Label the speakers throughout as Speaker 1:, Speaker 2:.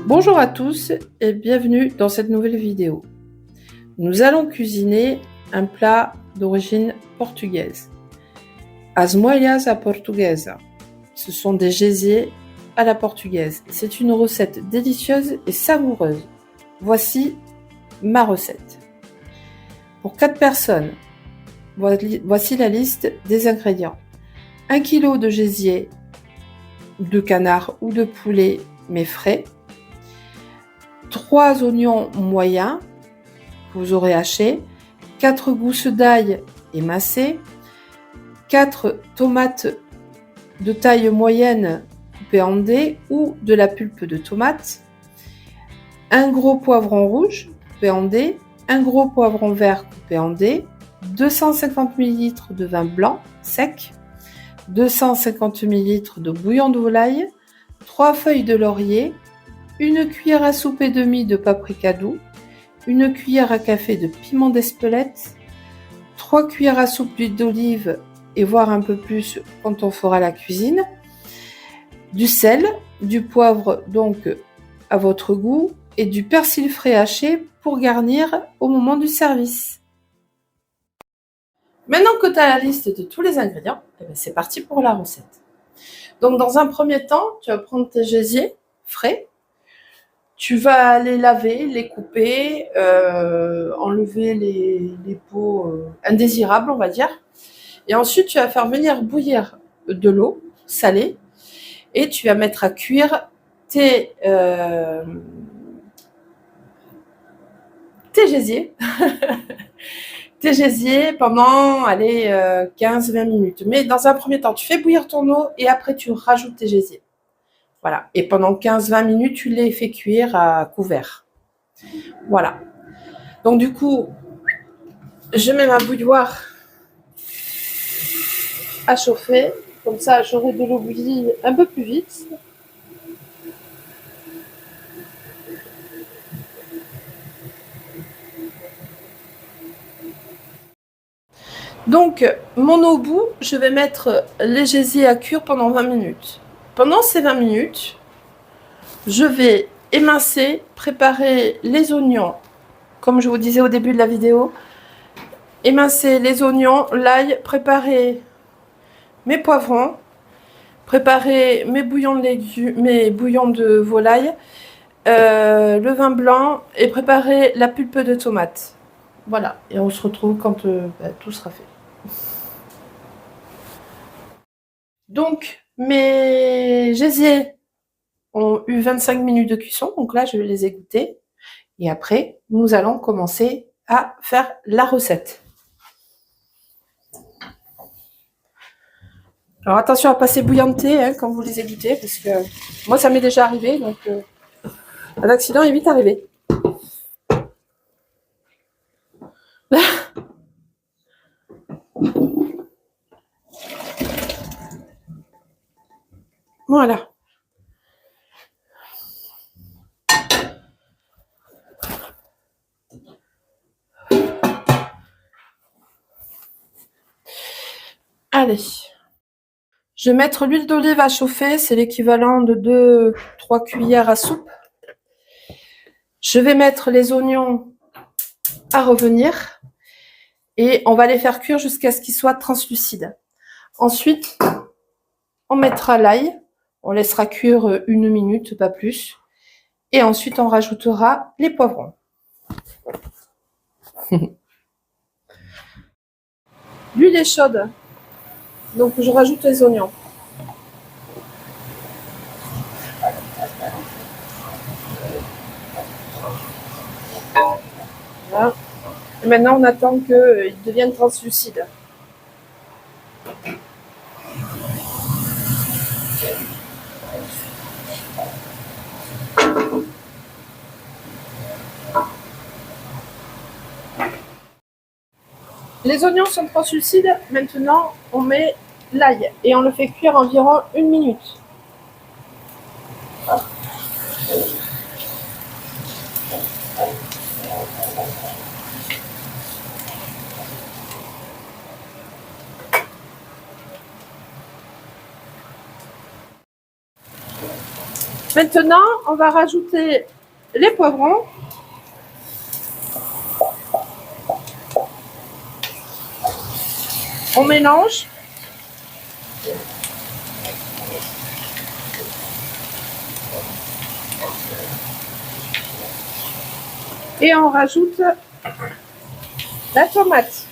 Speaker 1: Bonjour à tous et bienvenue dans cette nouvelle vidéo. Nous allons cuisiner un plat d'origine portugaise. As molhas à portuguesa. Ce sont des gésiers à la portugaise. C'est une recette délicieuse et savoureuse. Voici ma recette. Pour 4 personnes, voici la liste des ingrédients. 1 kg de gésier de canard ou de poulet mais frais. 3 oignons moyens que vous aurez hachés, 4 gousses d'ail émincées, 4 tomates de taille moyenne coupées en dés ou de la pulpe de tomate, un gros poivron rouge coupé en dés, un gros poivron vert coupé en dés, 250 ml de vin blanc sec, 250 ml de bouillon de volaille, 3 feuilles de laurier, une cuillère à soupe et demie de paprika doux, une cuillère à café de piment d'Espelette, 3 cuillères à soupe d'huile d'olive et voire un peu plus quand on fera la cuisine, du sel, du poivre donc à votre goût et du persil frais haché pour garnir au moment du service. Maintenant que tu as la liste de tous les ingrédients, c'est parti pour la recette. Donc dans un premier temps, tu vas prendre tes gésiers frais. Tu vas les laver, les couper, enlever les peaux indésirables, on va dire. Et ensuite, tu vas faire venir bouillir de l'eau salée et tu vas mettre à cuire tes gésiers. Tes gésiers pendant 15-20 minutes. Mais dans un premier temps, tu fais bouillir ton eau et après, tu rajoutes tes gésiers. Voilà. Et pendant 15-20 minutes, tu les fais cuire à couvert. Voilà. Donc du coup, je mets ma bouilloire à chauffer. Comme ça, j'aurai de l'eau bouillie un peu plus vite. Donc, mon eau bout, je vais mettre les gésiers à cuire pendant 20 minutes. Pendant ces 20 minutes, je vais émincer, préparer les oignons, comme je vous disais au début de la vidéo, émincer les oignons, l'ail, préparer mes poivrons, préparer mes bouillons de légumes, mes bouillons de volaille, le vin blanc et préparer la pulpe de tomate. Voilà, et on se retrouve quand tout sera fait. Donc, mes gésiers ont eu 25 minutes de cuisson, donc là, je vais les égoutter. Et après, nous allons commencer à faire la recette. Alors, attention à ne pas s'ébouillanter quand vous les égouttez, parce que moi, ça m'est déjà arrivé, donc un accident est vite arrivé. Voilà. Allez. Je vais mettre l'huile d'olive à chauffer, c'est l'équivalent de 2-3 cuillères à soupe. Je vais mettre les oignons à revenir et on va les faire cuire jusqu'à ce qu'ils soient translucides. Ensuite, on mettra l'ail, on laissera cuire 1 minute, pas plus. Et ensuite, on rajoutera les poivrons. L'huile est chaude, donc je rajoute les oignons. Voilà. Et maintenant, on attend qu'ils deviennent translucides. Les oignons sont translucides, maintenant on met l'ail et on le fait cuire environ 1 minute. Maintenant, on va rajouter les poivrons. On mélange. Et on rajoute la tomate.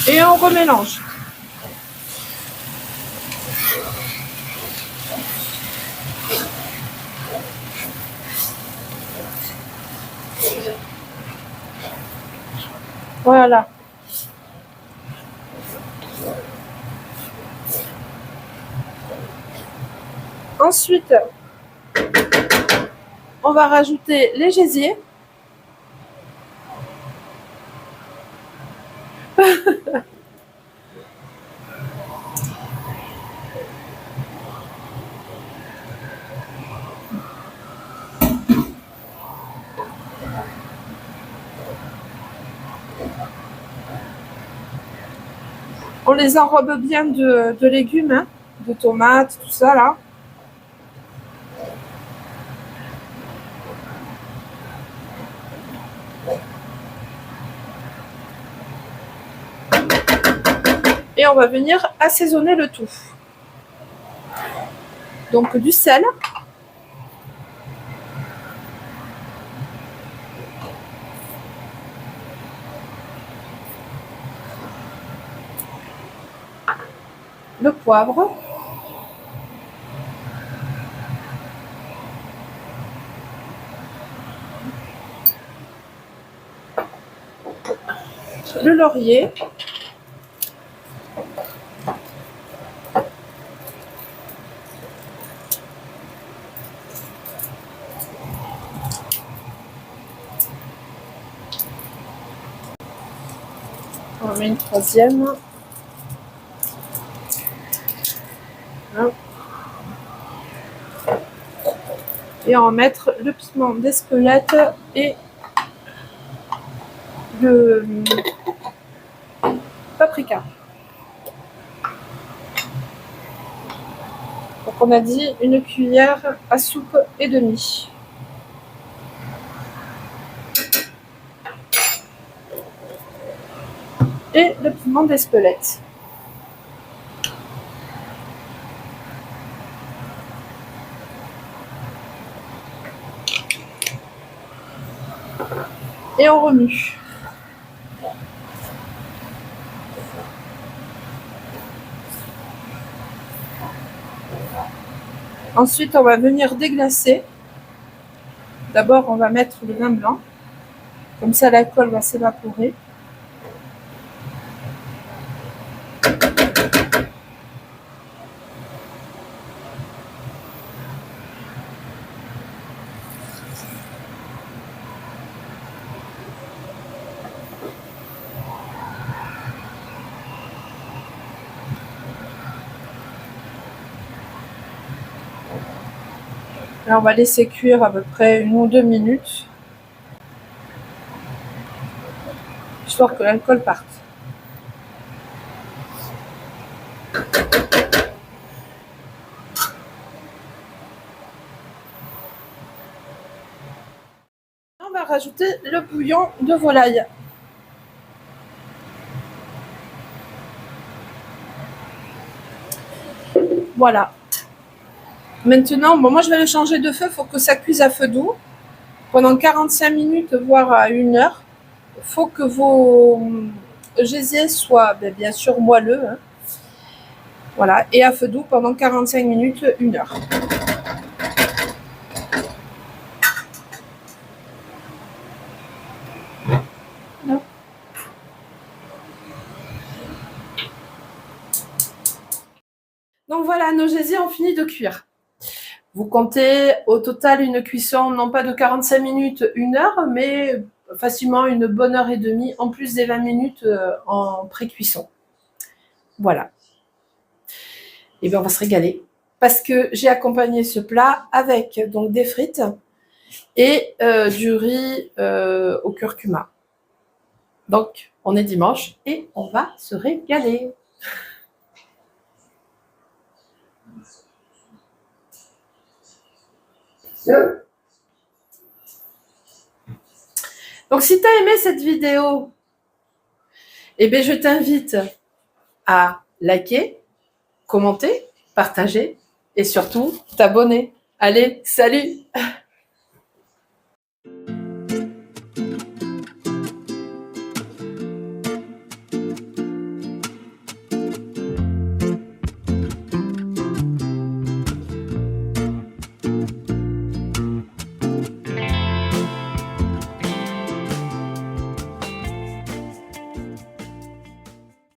Speaker 1: Et on remélange. Voilà. Ensuite, on va rajouter les gésiers. On les enrobe bien de légumes, hein, de tomates, tout ça là. Et on va venir assaisonner le tout. Donc du sel. Le poivre. Le laurier. On en met une troisième. Voilà. Et on va mettre le piment d'Espelette et le paprika. Donc on a dit une cuillère à soupe et demie. Et le piment d'Espelette. Et on remue. Ensuite, on va venir déglacer. D'abord, on va mettre le vin blanc. Comme ça, l'alcool va s'évaporer. Là, on va laisser cuire à peu près 1 ou 2 minutes, histoire que l'alcool parte. On va rajouter le bouillon de volaille. Voilà. Maintenant, bon, moi je vais le changer de feu, il faut que ça cuise à feu doux pendant 45 minutes, voire à 1 heure. Il faut que vos gésiers soient bien sûr moelleux. Hein. Voilà, et à feu doux pendant 45 minutes, 1 heure. Donc voilà, nos gésiers ont fini de cuire. Vous comptez au total une cuisson, non pas de 45 minutes, 1 heure, mais facilement une bonne heure et demie, en plus des 20 minutes en pré-cuisson. Voilà. Et bien on va se régaler. Parce que j'ai accompagné ce plat avec donc des frites et du riz au curcuma. Donc on est dimanche et on va se régaler. Donc si tu as aimé cette vidéo, eh bien je t'invite à liker, commenter, partager et surtout t'abonner. Allez, salut!